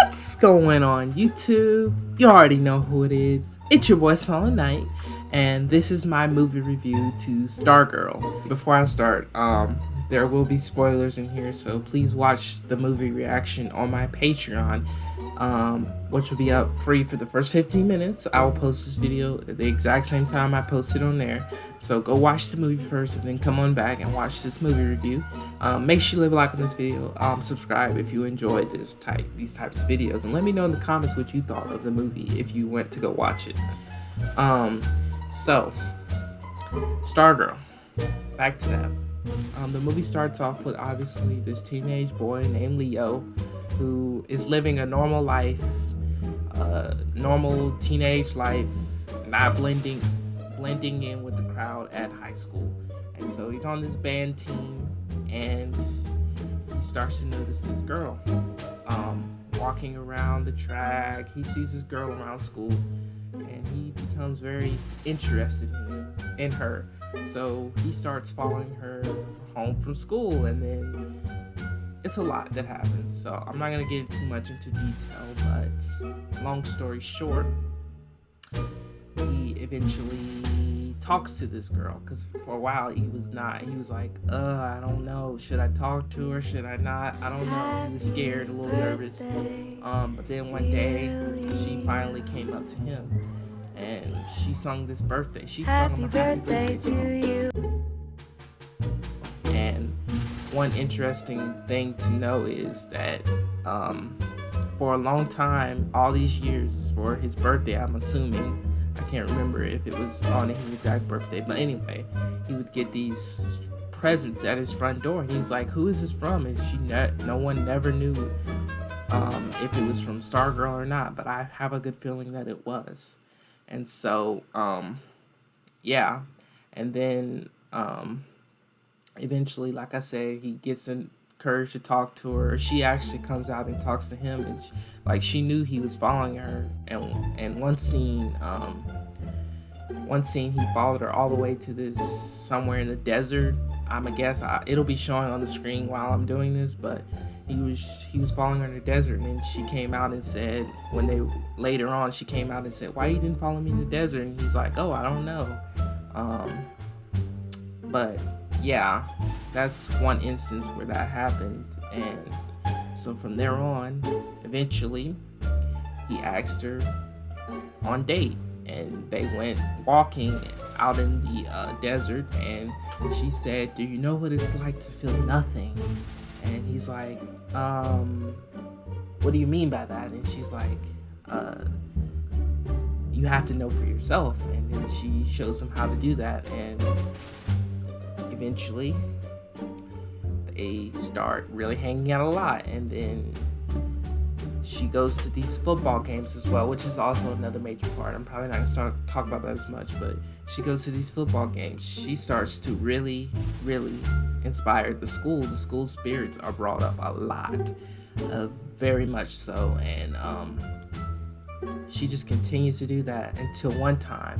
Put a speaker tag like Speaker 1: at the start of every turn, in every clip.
Speaker 1: What's going on YouTube? You already know who it is. It's your boy SilentKnight, and this is my movie review to Stargirl. Before I start, there will be spoilers in here, so please watch the movie reaction on my Patreon, which will be up free for the first 15 minutes. I will post this video at the exact same time I post it on there. So go watch the movie first and then come on back and watch this movie review. Make sure you leave a like on this video. Subscribe if you enjoyed these types of videos, and let me know in the comments what you thought of the movie if you went to go watch it. So Stargirl, back to that. The movie starts off with obviously this teenage boy named Leo who is living a normal life, normal teenage life, not blending in with the crowd at high school. And so he's on this band team, and he starts to notice this girl walking around the track. He sees this girl around school, and he becomes very interested in her. So he starts following her home from school, and then it's a lot that happens. So I'm not gonna get too much into detail, but long story short, he eventually talks to this girl, because for a while he was like, I don't know, should I talk to her, should I not, I don't know. He was scared, a little nervous, but then one day she finally came up to him and she sung this birthday. She sung him a happy birthday song. And one interesting thing to know is that for a long time, all these years, for his birthday, I'm assuming, I can't remember if it was on his exact birthday, but anyway, he would get these presents at his front door, and he was like, who is this from? And no one never knew if it was from Stargirl or not, but I have a good feeling that it was. And so yeah, and then eventually, like I said, he gets encouraged to talk to her. She actually comes out and talks to him, and she knew he was following her. And one scene he followed her all the way to this somewhere in the desert. It'll be showing on the screen while I'm doing this, but he was following her in the desert, and then she came out and said, later on she came out and said, why you didn't follow me in the desert? And he's like, oh, I don't know. But yeah, that's one instance where that happened. And so from there on, eventually he asked her on a date, and they went walking out in the desert, and she said, do you know what it's like to feel nothing? And he's like, what do you mean by that? And she's like, you have to know for yourself. And then she shows him how to do that, and eventually they start really hanging out a lot. And then she goes to these football games as well, which is also another major part. I'm probably not gonna talk about that as much, but she goes to these football games. She starts to really inspire the school. The school spirits are brought up a lot, very much so. And she just continues to do that until one time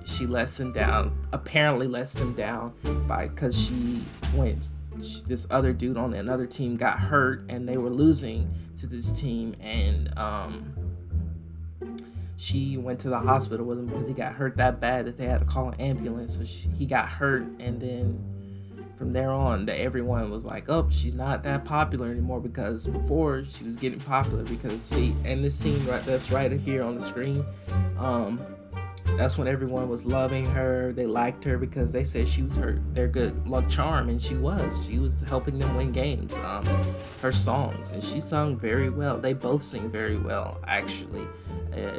Speaker 1: she apparently lets him down because this other dude on another team got hurt, and they were losing to this team, and she went to the hospital with him because he got hurt that bad that they had to call an ambulance. So he got hurt, and then from there on, everyone was like, oh, she's not that popular anymore, because before she was getting popular. Because and this scene that's right here on the screen, that's when everyone was loving her. They liked her because they said she was their good luck charm, and she was helping them win games. Her songs, and she sung very well. They both sing very well, actually.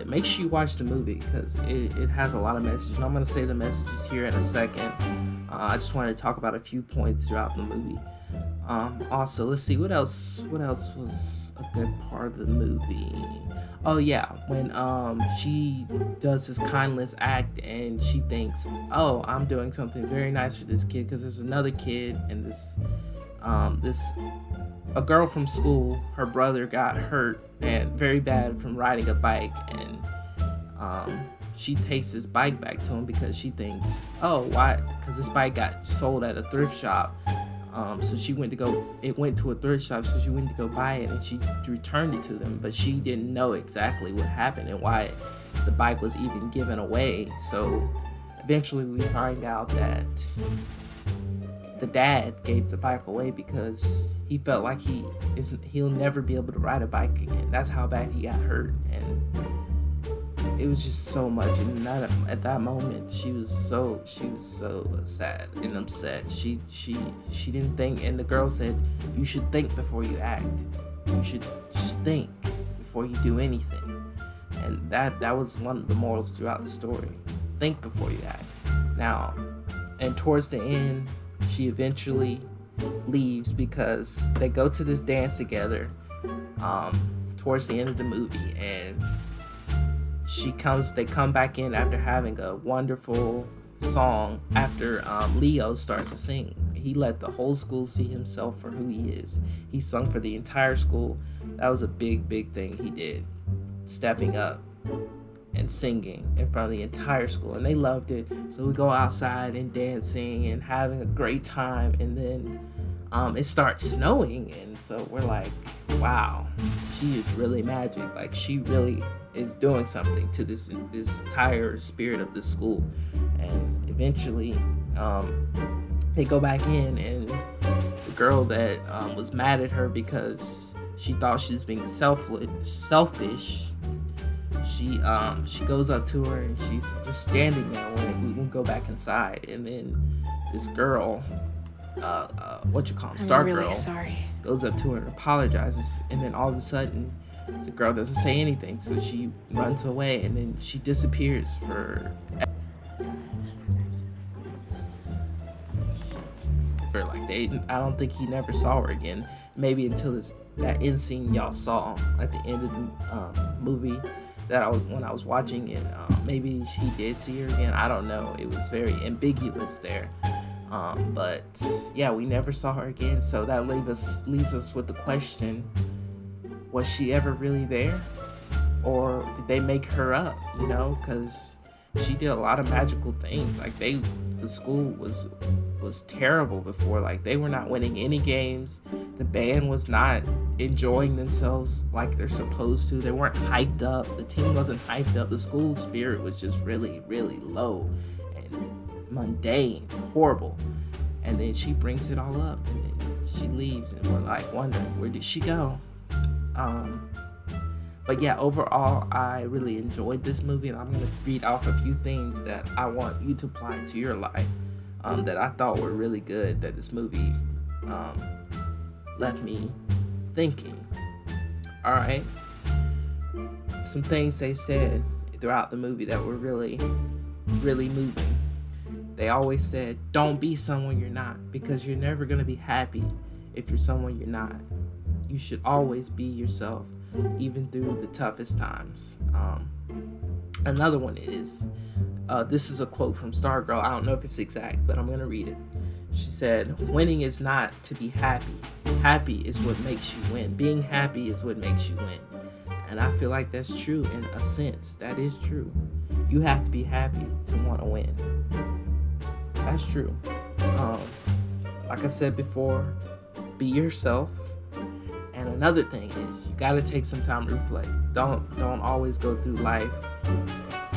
Speaker 1: Make sure you watch the movie because it has a lot of messages, and I'm going to say the messages here in a second. I just wanted to talk about a few points throughout the movie. Also, let's see, what else was a good part of the movie? Oh yeah, when she does this kindness act, and she thinks, oh, I'm doing something very nice for this kid, because there's another kid, and a girl from school, her brother got hurt and very bad from riding a bike, and she takes this bike back to him because she thinks, oh, why? Because this bike got sold at a thrift shop, So she went to go. It went to a thrift shop, so she went to go buy it, and she returned it to them. But she didn't know exactly what happened and why the bike was even given away. So eventually, we find out that the dad gave the bike away because he felt like he'll never be able to ride a bike again. That's how bad he got hurt, and it was just so much. And at that moment, she was so sad and upset. She didn't think, and the girl said, "You should think before you act. You should just think before you do anything." And that was one of the morals throughout the story. Think before you act. Now, and towards the end, she eventually leaves because they go to this dance together towards the end of the movie, and they come back in after having a wonderful song after Leo starts to sing. He let the whole school see himself for who he is. He sung for the entire school. That was a big thing he did, stepping up and singing in front of the entire school, and they loved it. So we go outside and dancing and having a great time, and then it starts snowing, and so we're like, wow, she is really magic. Like, she really is doing something to this entire spirit of the school. And eventually they go back in, and the girl that was mad at her because she thought she was being selfish, she goes up to her, and she's just standing there when we go back inside. And then this girl, Stargirl,
Speaker 2: really sorry,
Speaker 1: goes up to her and apologizes, and then all of a sudden the girl doesn't say anything, so she runs away, and then she disappears for like I don't think he never saw her again, maybe until that end scene y'all saw at the end of the movie when I was watching it. Maybe he did see her again, I don't know. It was very ambiguous there. But yeah, we never saw her again, so that leaves us with the question, was she ever really there, or did they make her up? Because she did a lot of magical things. Like, the school was terrible before. Like, they were not winning any games. The band was not enjoying themselves like they're supposed to. They weren't hyped up. The team wasn't hyped up. The school spirit was just really low and mundane, horrible. And then she brings it all up, and then she leaves, and we're like wondering, where did she go? But yeah, overall, I really enjoyed this movie, and I'm going to read off a few things that I want you to apply to your life, that I thought were really good, that this movie left me thinking. All right. Some things they said throughout the movie that were really moving. They always said, don't be someone you're not, because you're never going to be happy if you're someone you're not. You should always be yourself, even through the toughest times. Another one is, this is a quote from Stargirl. I don't know if it's exact, but I'm going to read it. She said, winning is not to be happy. Happy is what makes you win. Being happy is what makes you win. And I feel like that's true in a sense. That is true. You have to be happy to want to win. That's true. Like I said before, be yourself. And another thing is, you gotta take some time to reflect. Don't always go through life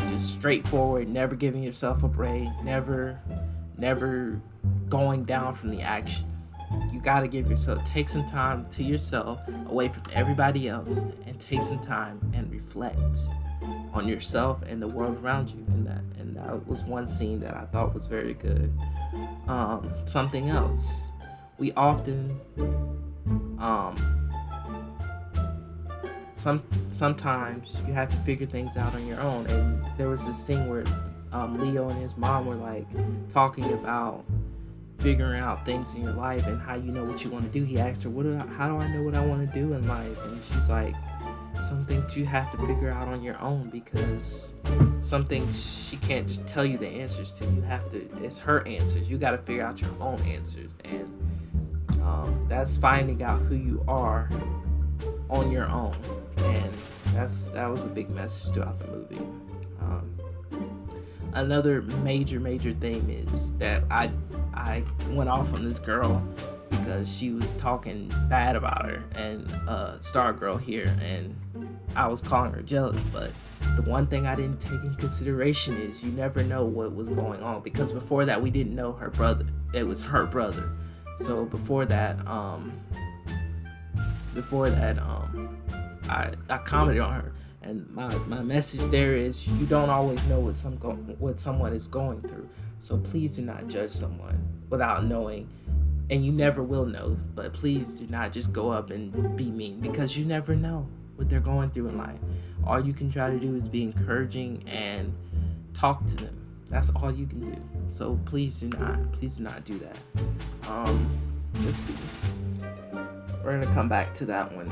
Speaker 1: just straightforward, never giving yourself a break, never going down from the action. You gotta take some time to yourself, away from everybody else, and take some time and reflect on yourself and the world around you. And that was one scene that I thought was very good. Something else, we often sometimes you have to figure things out on your own. And there was this scene where Leo and his mom were like talking about figuring out things in your life and how you know what you want to do. He asked her, how do I know what I want to do in life? And she's like, some things you have to figure out on your own, because some things she can't just tell you the answers to. It's her answers. You got to figure out your own answers. And that's finding out who you are on your own. And that was a big message throughout the movie. Another major theme is that I went off on this girl because she was talking bad about her and Stargirl here, and I was calling her jealous. But the one thing I didn't take in consideration is you never know what was going on, because before that we didn't know her brother. It was her brother. So before that, I commented on her, and my message there is you don't always know what someone is going through. So please do not judge someone without knowing, and you never will know. But please do not just go up and be mean, because you never know what they're going through in life. All you can try to do is be encouraging and talk to them. That's all you can do. So please do not do that. Let's see. We're gonna come back to that one.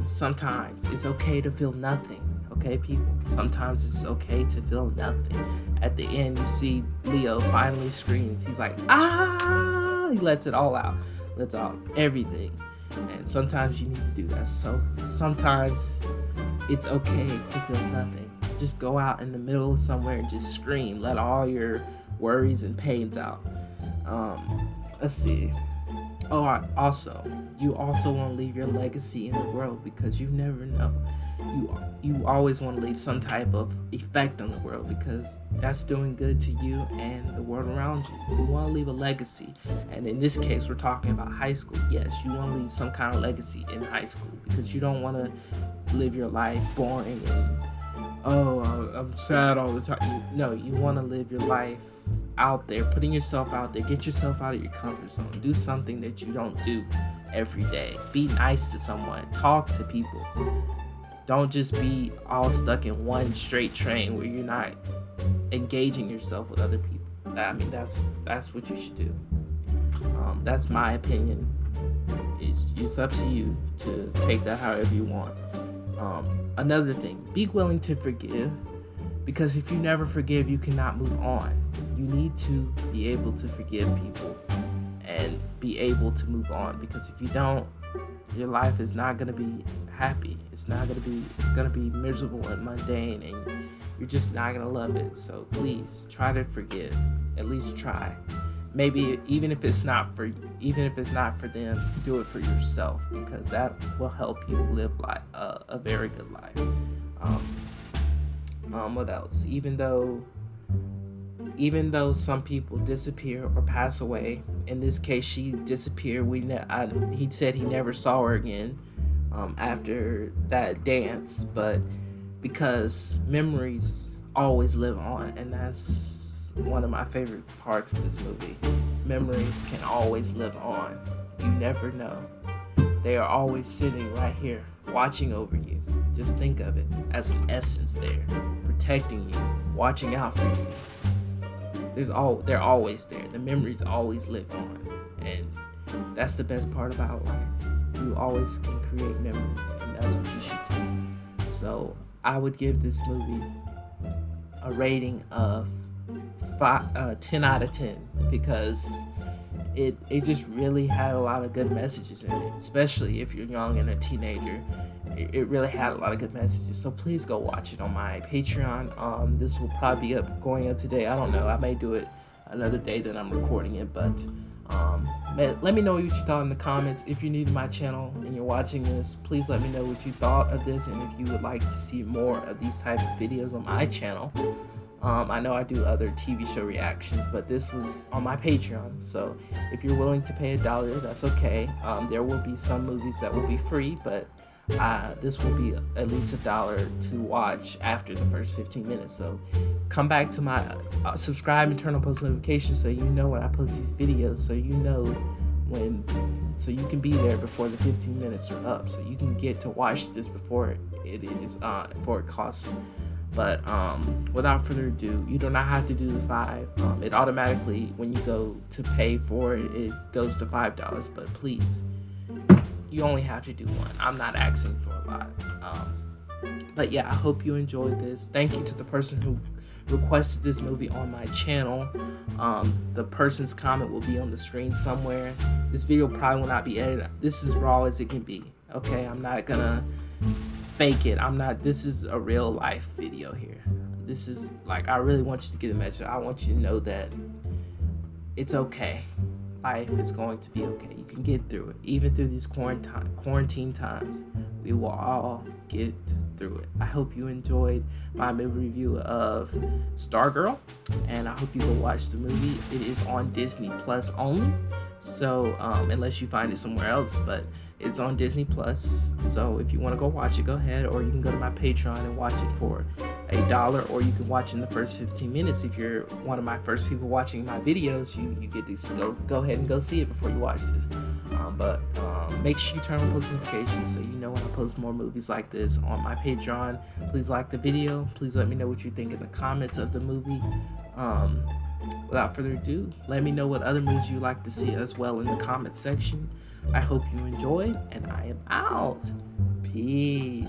Speaker 1: Sometimes it's okay to feel nothing. Okay, people. Sometimes it's okay to feel nothing. At the end, you see Leo finally screams. He's like, ah! He lets it all out. Lets out everything. And sometimes you need to do that. So sometimes it's okay to feel nothing. Just go out in the middle of somewhere and just scream. Let all your worries and pains out. Let's see. Oh, you also want to leave your legacy in the world, because you never know. You always want to leave some type of effect on the world, because that's doing good to you and the world around you. You want to leave a legacy, and in this case, we're talking about high school. Yes, you want to leave some kind of legacy in high school, because you don't want to live your life boring and I'm sad all the time. No, you want to live your life out there, putting yourself out there. Get yourself out of your comfort zone. Do something that you don't do every day. Be nice to someone. Talk to people. Don't just be all stuck in one straight train where you're not engaging yourself with other people. I mean, that's what you should do. That's my opinion. It's up to you to take that however you want. Another thing, be willing to forgive, because if you never forgive, you cannot move on. You need to be able to forgive people and be able to move on, because if you don't, your life is not going to be happy. It's going to be miserable and mundane, and you're just not going to love it. So please try to forgive. At least try. Maybe even if it's not for them, do it for yourself, because that will help you live a very good life. What else? Even though some people disappear or pass away, in this case she disappeared. He said he never saw her again after that dance, but because memories always live on, and that's one of my favorite parts of this movie. Memories can always live on. You never know. They are always sitting right here, watching over you. Just think of it as an essence there, protecting you, watching out for you. They're always there. The memories always live on, and that's the best part about life. You always can create memories, and that's what you should do. So I would give this movie a rating of 10 out of 10, because it just really had a lot of good messages in it, especially if you're young and a teenager. It really had a lot of good messages. So please go watch it on my Patreon. This will probably be going up today. I don't know. I may do it another day that I'm recording it, but let me know what you thought in the comments. If you're new to my channel and you're watching this, please let me know what you thought of this, and if you would like to see more of these type of videos on my channel. I know I do other TV show reactions, but this was on my Patreon, so if you're willing to pay $1, that's okay. There will be some movies that will be free, but this will be at least $1 to watch after the first 15 minutes. So come back to my subscribe and turn on post notifications, so you know when I post these videos, so you know so you can be there before the 15 minutes are up, so you can get to watch this before it costs. But without further ado, you do not have to do the $5. It automatically, when you go to pay for it, it goes to $5. But please, you only have to do one. I'm not asking for a lot. But yeah, I hope you enjoyed this. Thank you to the person who requested this movie on my channel. The person's comment will be on the screen somewhere. This video probably will not be edited. This is raw as it can be. Okay, I'm not gonna fake it. This is a real life video here. This is I really want you to get a message. I want you to know that it's okay. Life is going to be okay. You can can get through it. Even through these quarantine times, we will all get through it. I hope you enjoyed my movie review of Stargirl, and I hope you go watch the movie. It is on Disney Plus only, so unless you find it somewhere else, but it's on Disney Plus. So if you want to go watch it, go ahead, or you can go to my Patreon and watch it for $1, or you can watch in the first 15 minutes. If you're one of my first people watching my videos, you get to go ahead and go see it before you watch this. But make sure you turn on post notifications so you know when I post more movies like this on my Patreon. Please like the video. Please let me know what you think in the comments of the movie. Without further ado, let me know what other movies you like to see as well in the comments section. I hope you enjoyed, and I am out. Peace.